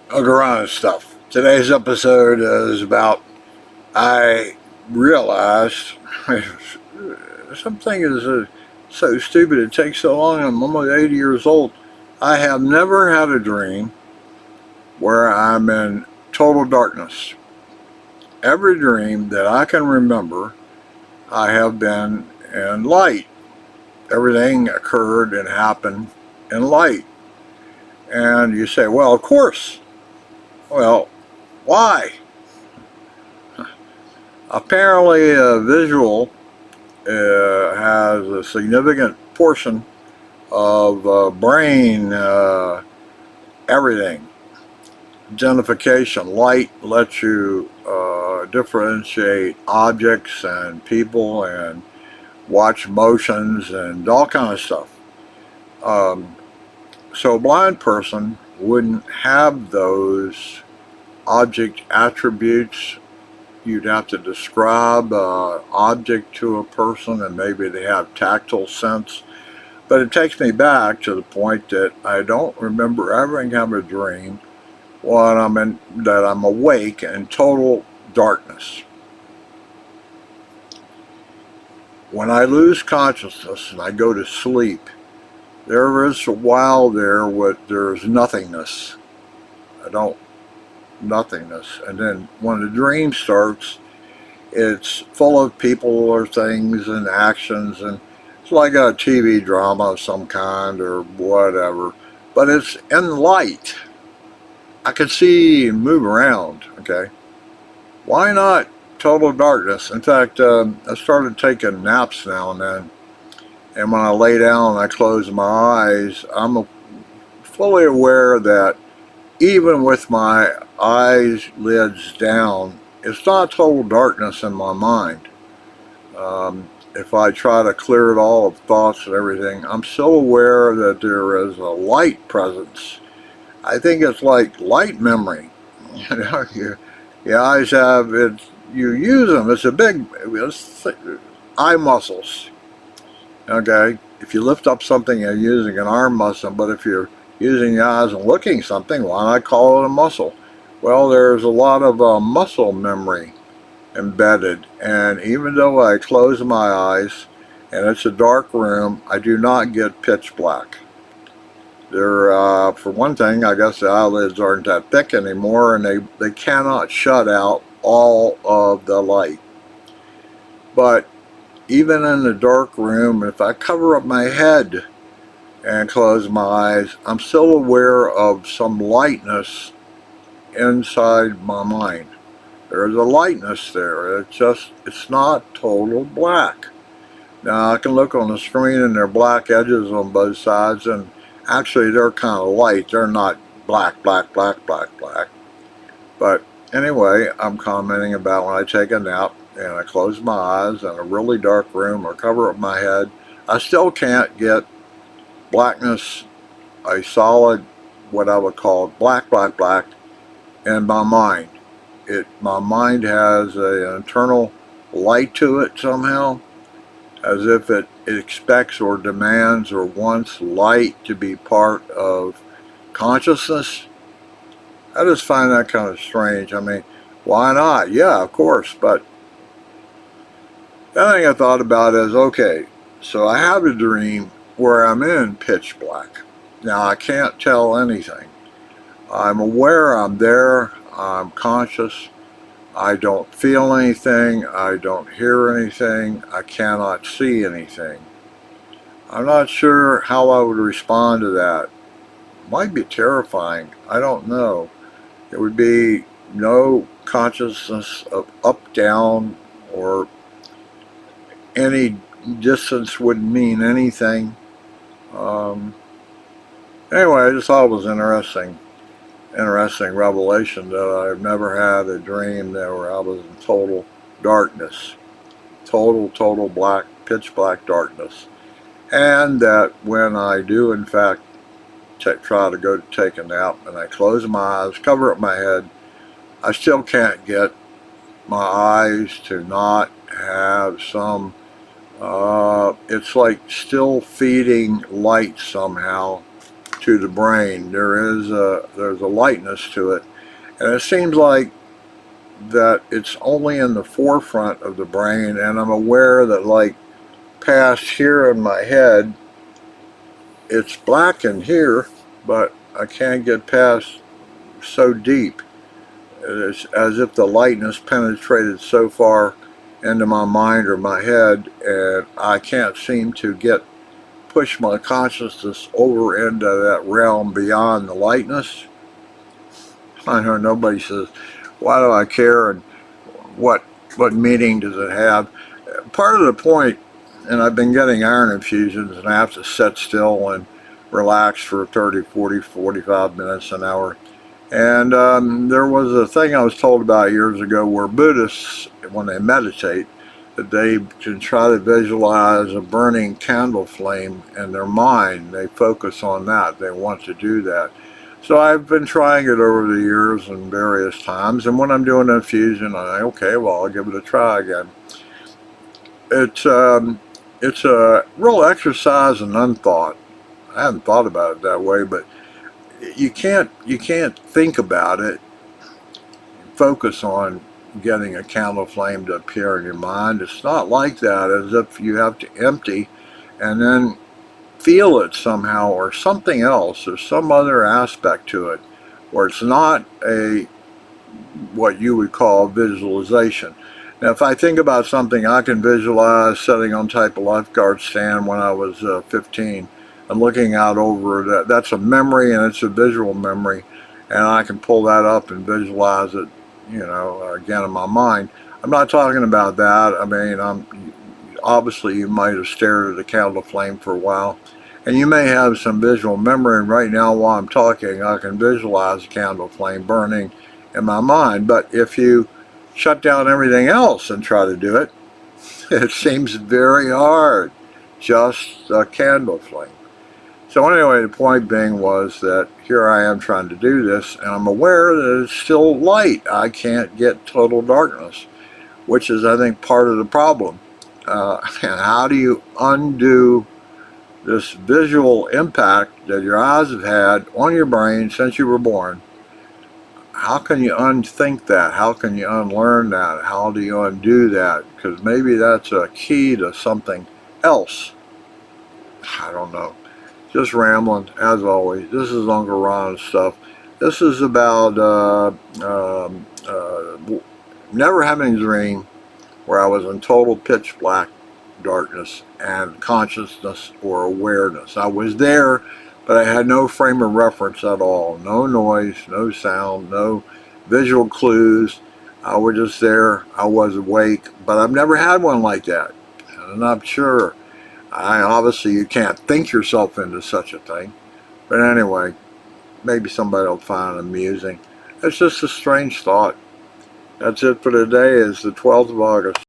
Garage stuff. Today's episode is about I realized something is so stupid. It takes so long. I'm almost 80 years old. I have never had a dream where I'm in total darkness. Every dream that I can remember, I have been in light. Everything occurred and happened in light. And you say, well, of course. Well, why? Apparently, visual has a significant portion of brain everything. Identification. Light lets you differentiate objects and people and watch motions and all kind of stuff. Um, so a blind person wouldn't have those object attributes. You'd have to describe an object to a person and maybe they have tactile sense. But it takes me back to the point that I don't remember ever having a dream when that I'm awake in total darkness. When I lose consciousness and I go to sleep, there is a while there where there's nothingness. I don't nothingness. And then when the dream starts, it's full of people or things and actions, and it's like a TV drama of some kind or whatever. But it's in light. I can see and move around, okay? Why not total darkness? In fact, I started taking naps now and then. And when I lay down and I close my eyes, I'm fully aware that even with my eyes lids down, it's not total darkness in my mind. If I try to clear it all of thoughts and everything, I'm so aware that there is a light presence. I think it's like light memory. You know, your eyes have it. You use them. It's eye muscles. Okay, if you lift up something, you're using an arm muscle. But if you're using your eyes and looking something, why not call it a muscle? Well, there's a lot of muscle memory embedded, and even though I close my eyes and it's a dark room, I do not get pitch black. For one thing, I guess the eyelids aren't that thick anymore, and they cannot shut out all of the light. But even in the dark room, if I cover up my head and close my eyes, I'm still aware of some lightness inside my mind. There's a lightness there. It's not total black. Now I can look on the screen and there are black edges on both sides, and actually they're kind of light. They're not black, black, black, black, black. But anyway, I'm commenting about when I take a nap and I close my eyes in a really dark room or cover up my head, I still can't get blackness, a solid, what I would call black, black, black, in my mind. My mind has an internal light to it somehow, as if it expects or demands or wants light to be part of consciousness. I just find that kind of strange. I mean, why not? Yeah, of course, but the other thing I thought about is, okay, so I have a dream where I'm in pitch black. Now I can't tell anything. I'm aware I'm there, I'm conscious, I don't feel anything, I don't hear anything, I cannot see anything. I'm not sure how I would respond to that. Might be terrifying, I don't know. It would be no consciousness of up, down, or any distance wouldn't mean anything. Anyway, I just thought it was interesting revelation that I've never had a dream where I was in total darkness, total black, pitch black darkness, and that when I do in fact try to go to take a nap and I close my eyes, cover up my head, I still can't get my eyes to not have some it's like still feeding light somehow to the brain. There's a lightness to it, and it seems like that it's only in the forefront of the brain, and I'm aware that, like, past here in my head, it's black in here, but I can't get past so deep. It's as if the lightness penetrated so far into my mind or my head, and I can't seem to push my consciousness over into that realm beyond the lightness. I know nobody says, why do I care, and what meaning does it have? Part of the point, and I've been getting iron infusions, and I have to sit still and relax for 30, 40, 45 minutes, an hour. And there was a thing I was told about years ago where Buddhists, when they meditate, that they can try to visualize a burning candle flame in their mind. They focus on that. They want to do that. So I've been trying it over the years and various times, and when I'm doing an infusion, I think, okay, well, I'll give it a try again. It's a real exercise in unthought. I haven't thought about it that way, but you can't think about it, focus on getting a candle flame to appear in your mind. It's not like that, as if you have to empty and then feel it somehow, or something else, or some other aspect to it, where it's not what you would call visualization. Now, if I think about something, I can visualize sitting on type of lifeguard stand when I was 15 and looking out over that. That's a memory, and it's a visual memory, and I can pull that up and visualize it, again in my mind. I'm not talking about that. I mean, obviously you might have stared at a candle flame for a while, and you may have some visual memory, and right now while I'm talking, I can visualize a candle flame burning in my mind. But if you shut down everything else and try to do it, it seems very hard, just a candle flame. So anyway, the point being was that here I am trying to do this, and I'm aware that it's still light. I can't get total darkness, which is, I think, part of the problem. And how do you undo this visual impact that your eyes have had on your brain since you were born? How can you unthink that? How can you unlearn that? How do you undo that? Because maybe that's a key to something else. I don't know. Just rambling, as always. This is Uncle Ron's stuff. This is about never having a dream where I was in total pitch black darkness and consciousness or awareness. I was there, but I had no frame of reference at all. No noise, no sound, no visual clues. I was just there. I was awake, but I've never had one like that. And I'm sure. Obviously, you can't think yourself into such a thing. But anyway, maybe somebody will find it amusing. It's just a strange thought. That's it for today. It's the 12th of August.